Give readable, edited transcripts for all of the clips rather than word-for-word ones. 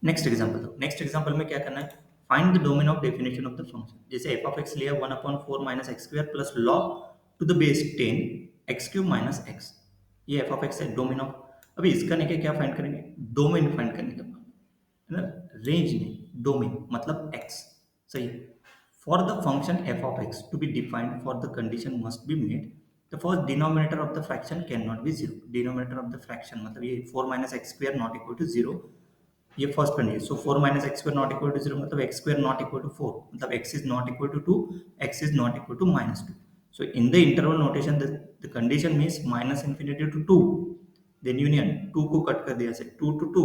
Next example में क्या करना है, find the domain of definition of the function. जैसे एफ ऑफ एक्स लिया 1/4 minus x square plus log to the base 10 x cube minus x, ये F of x है domain of. अभी इसका नहीं क्या फाइंड करेंगे, डोमेन फाइंड करने का है ना, रेंज नहीं डोमेन मतलब एक्स, सही है। For the function f of x to be defined for the condition must be made the first denominator of the fraction can not be zero. Denominator of the fraction मतलब ये 4 minus x square not equal to zero, ये first condition. So 4 minus x square not equal to zero मतलब x square not equal to 4 मतलब x is not equal to 2, x is not equal to -2। So in the interval notation the condition means minus infinity to 2, then union 2 को cut कर दिया से 2 to 2,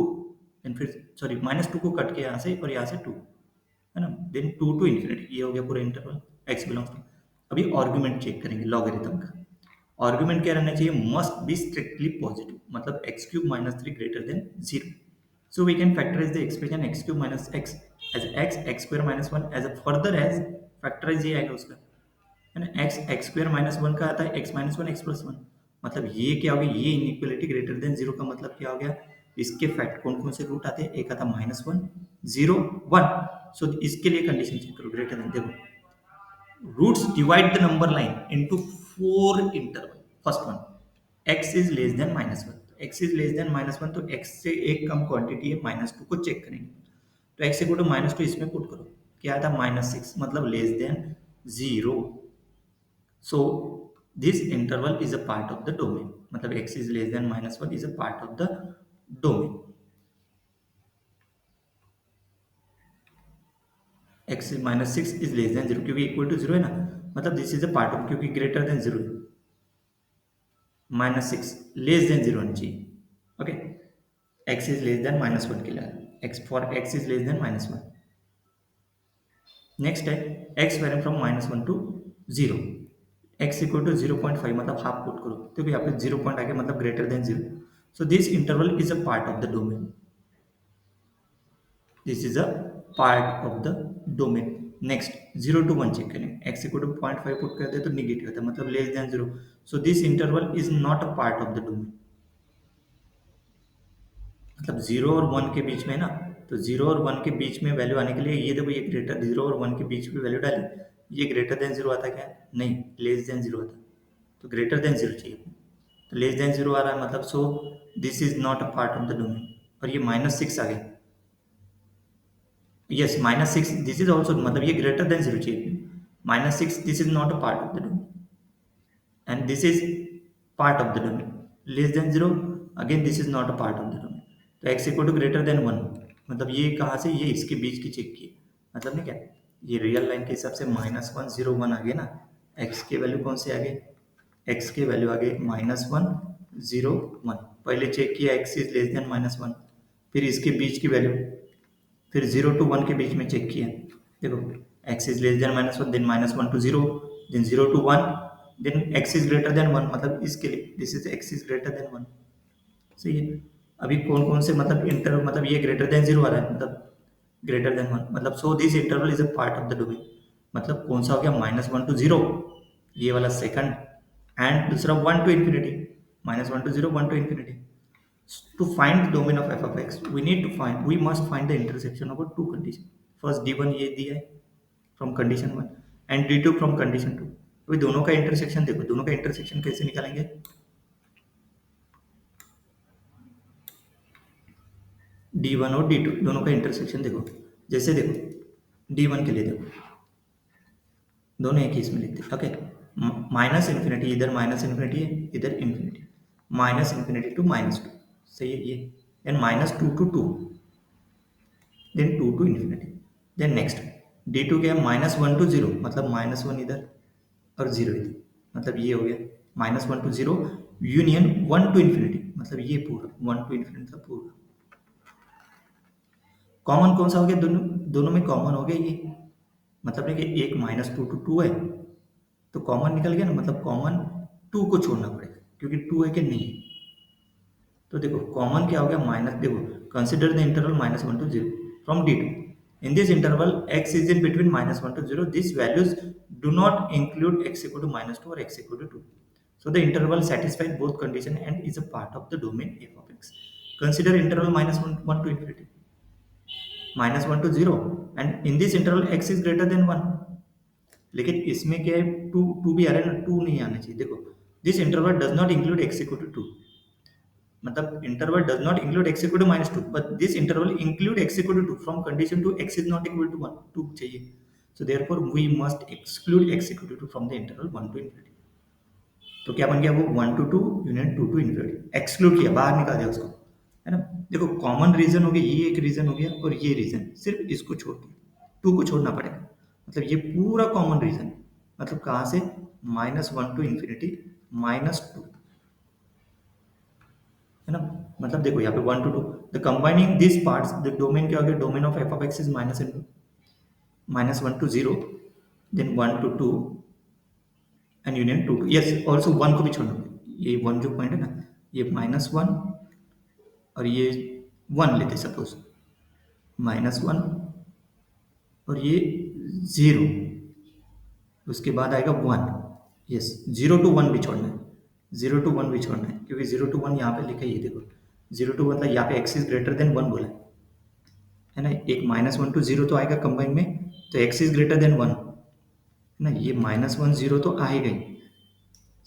then फिर sorry -2 को cut के यहाँ से और यहाँ से 2 है ना, देन 2 टू इन्फिनिटी, ये हो गया पूरा इंटरवल एक्स बिलोंग्स टू। अभी आर्गुमेंट चेक करेंगे लॉगरिथम का। आर्गुमेंट क्या रहना चाहिए, मस्ट बी स्ट्रिक्टली पॉजिटिव मतलब x cube minus 3 greater than 0। So we can factorize the expression x cube minus x as x x square minus 1 as a further as factorize ये आएगा उसका है ना, x x square minus 1 का आता है x minus 1 x plus 1, मतलब ये क्या हो गया, ये इनइक्वालिटी ग्रेटर देन 0 का मतलब क्या हो गया, इसके फैक्ट कौन कौन से रूट आते हैं, एक आता -1 0 1। सो इसके लिए कंडीशन चेक करो ग्रेटर देन, देखो roots divide the number line into 4 interval. First one x is less than -1, x is less than -1 तो x से एक कम क्वांटिटी है -2 को चेक करेंगे, तो x इक्वल टू -2 इसमें पुट करो, क्या आता -6 मतलब less than 0। So this interval is a part of the domain मतलब x is less than -1 is a part of the domain. x is -6 is less than 0 क्योंकि equal to 0 है ना, मतलब this is a part of, क्योंकि greater than 0 है, -6 less than 0 होना चाहिए। Okay, x is less than -1 के लिए x for x is less than -1। Next है x vary from -1 to 0, x equal to 0.5 मतलब हाफ पुट करो, तो यहाँ पे 0 पॉइंट आ गया मतलब greater than 0। So this interval is a part of the domain, this is a part of the domain. Next 0 to 1 check करें, x equal to 0.5 put कर दे तो निगेटिव होता है मतलब less than 0। So this interval is not a part of the domain, मतलब 0 और 1 के बीच में ना, तो 0 और 1 के बीच में वैल्यू आने के लिए ये देखो, ये ग्रेटर 0 और 1 के बीच में वैल्यू डाली, ये ग्रेटर देन 0 आता क्या नहीं, लेस देन 0 आता, तो ग्रेटर देन 0 चाहिए, तो लेस देन 0 आ रहा है मतलब so this is not a part of the domain. और ये -6 आ गया, यस -6 दिस इज ऑल्सो मतलब ये ग्रेटर देन 0 चाहिए, -6 this is not a part of the domain and this is part of the domain, less than 0 again this is not a part of the domain। तो x equal to greater than 1 मतलब ये कहाँ से, ये इसके बीच की check की, मतलब नहीं क्या, ये रियल लाइन के हिसाब से -1 0 1 आ गए ना, x के वैल्यू कौन से आ गए, x के वैल्यू आ गए -1 0 1, पहले चेक किया x इज लेस देन -1, फिर इसके बीच की वैल्यू, फिर 0 टू 1 के बीच में चेक किया, देखो x इज लेस देन -1 देन -1 to 0 then 0 to 1 then x is greater than 1 मतलब इसके लिए this is x is greater than 1, सही है। अभी कौन कौन से मतलब इंटरवल, मतलब ये ग्रेटर देन 0 आ रहा है मतलब ग्रेटर देन 1 मतलब सो this interval is a part of the domain, मतलब कौन सा हो गया -1 टू 0 ये वाला सेकंड, एंड दूसरा 1 to infinity, -1 to 0 1 to infinity. To find the domain of f of x, we must find the intersection of two conditions. First d1 ये दिया है from condition 1 and d2 from condition 2। अभी दोनों का intersection देखो, दोनों का इंटरसेक्शन कैसे निकालेंगे, d1 और d2 दोनों का इंटरसेक्शन देखो, जैसे देखो d1 के लिए देखो दोनों एक ही इसमें लिखते हैं, ओके, माइनस इन्फिनिटी, इधर माइनस इन्फिनिटी है इधर इन्फिनिटी, माइनस इन्फिनिटी टू -2, सही है ये, and -2 to 2 then 2 to infinity, then next d2 क्या है -1 टू 0 मतलब -1 इधर और 0 इधर, मतलब ये हो गया -1 टू 0 यूनियन 1 टू इन्फिनिटी मतलब ये पूरा 1 टू इन्फिनिटी का पूरा। कॉमन कौन सा हो गया, दोनों दोनों में कॉमन हो गया ये, मतलब है कि एक -2 टू 2 है तो कॉमन निकल गया ना, मतलब कॉमन 2 को छोड़ना पड़ेगा क्योंकि 2 है कि नहीं है, तो देखो कॉमन क्या हो गया माइनस, देखो consider the interval -1 to 0 from d2, in this interval x is in between -1 to 0, these values do not include x equal to -2 or x equal to 2, so the interval satisfies both condition and is a part of the domain f of x। Consider interval -1 1 to infinity, -1 to 0 and in this interval x is greater than 1। लेकिन इसमें क्या है, to भी आ रहा है ना, to नहीं आना चाहिए। देखो, this interval does not include x equal to 2, मतलब interval does not include x equal to -2, but this interval include x equal to 2 from condition to x is not equal to 1, 2 चाहिए। So therefore we must exclude x equal to 2 from the interval 1 to infinity. तो क्या बन गया वो, 1 to 2 union 2 to infinity, exclude किया, बाहर निकाल दिया उसको, है ना। देखो कॉमन रीजन हो गया, ये एक रीजन हो गया और ये रीजन, सिर्फ इसको छोड़ के 2 को छोड़ना पड़ेगा, मतलब ये पूरा कॉमन रीजन, मतलब कहाँ से, -1 to इन्फिनिटी -2, है ना। मतलब देखो यहाँ पे 1 to 2, the combining this parts, the domain क्या हो गया, domain of f of x is -1 to 0, then 1 to 2 and union 2 to, yes also 1 को भी छोड़ना पड़ेगा, ये 1 जो पॉइंट है ना, ये -1 और ये 1 लेते सपोज, -1 और ये 0, उसके बाद आएगा 1, यस 0 to 1 भी छोड़ना है, 0 to 1 भी छोड़ना है, क्योंकि 0 to 1 यहाँ पे लिखा है, ये देखो 0 to 1 मतलब यहाँ पे x इज ग्रेटर देन 1 बोला है ना। एक -1 to 0 तो आएगा कंबाइन में, तो x इज ग्रेटर देन 1 ना, ये -1 0 तो आएगा ही,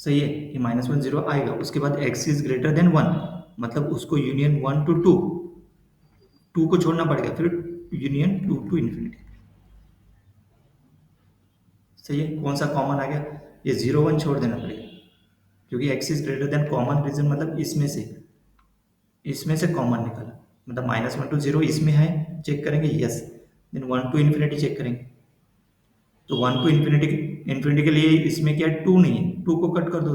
सही है, ये -1 0 आएगा, उसके बाद x इज ग्रेटर देन 1, मतलब उसको यूनियन 1 to 2, 2 को छोड़ना पड़ेगा, फिर यूनियन 2 to इन्फिनिटी, सही है। कौन सा कॉमन आ गया, ये 0 1 छोड़ देना पड़ेगा, क्योंकि x is greater than common region, मतलब इसमें से कॉमन निकाला, मतलब -1 to 0 इसमें है, चेक करेंगे yes, then 1 to infinity check करेंगे, तो 1 to इन्फिनिटी, इन्फिनिटी के लिए इसमें क्या है, 2 नहीं है, 2 को कट कर दो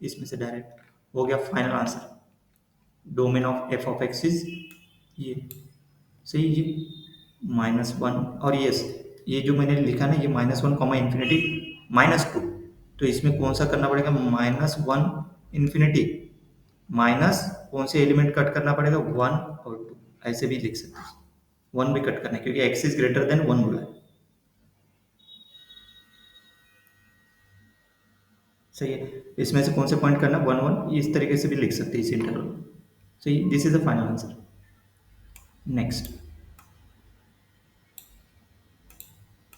इसमें से डायरेक्ट, हो गया final answer, domain of f of x is ये, सही, ये -1 और यस, ये जो मैंने लिखा ना, ये -1 कॉमा इन्फिनिटी -2, तो इसमें कौन सा करना पड़ेगा, -1 इन्फिनिटी माइनस कौन से एलिमेंट कट करना पड़ेगा, 1 और 2, ऐसे भी लिख सकते हैं, 1 भी कट करना है क्योंकि x इज ग्रेटर देन 1 बोला है, सही है। इसमें से कौन से पॉइंट करना, 1 1, इस तरीके से भी लिख सकते हैं इस इंटरवल, सही, this is the final answer. Next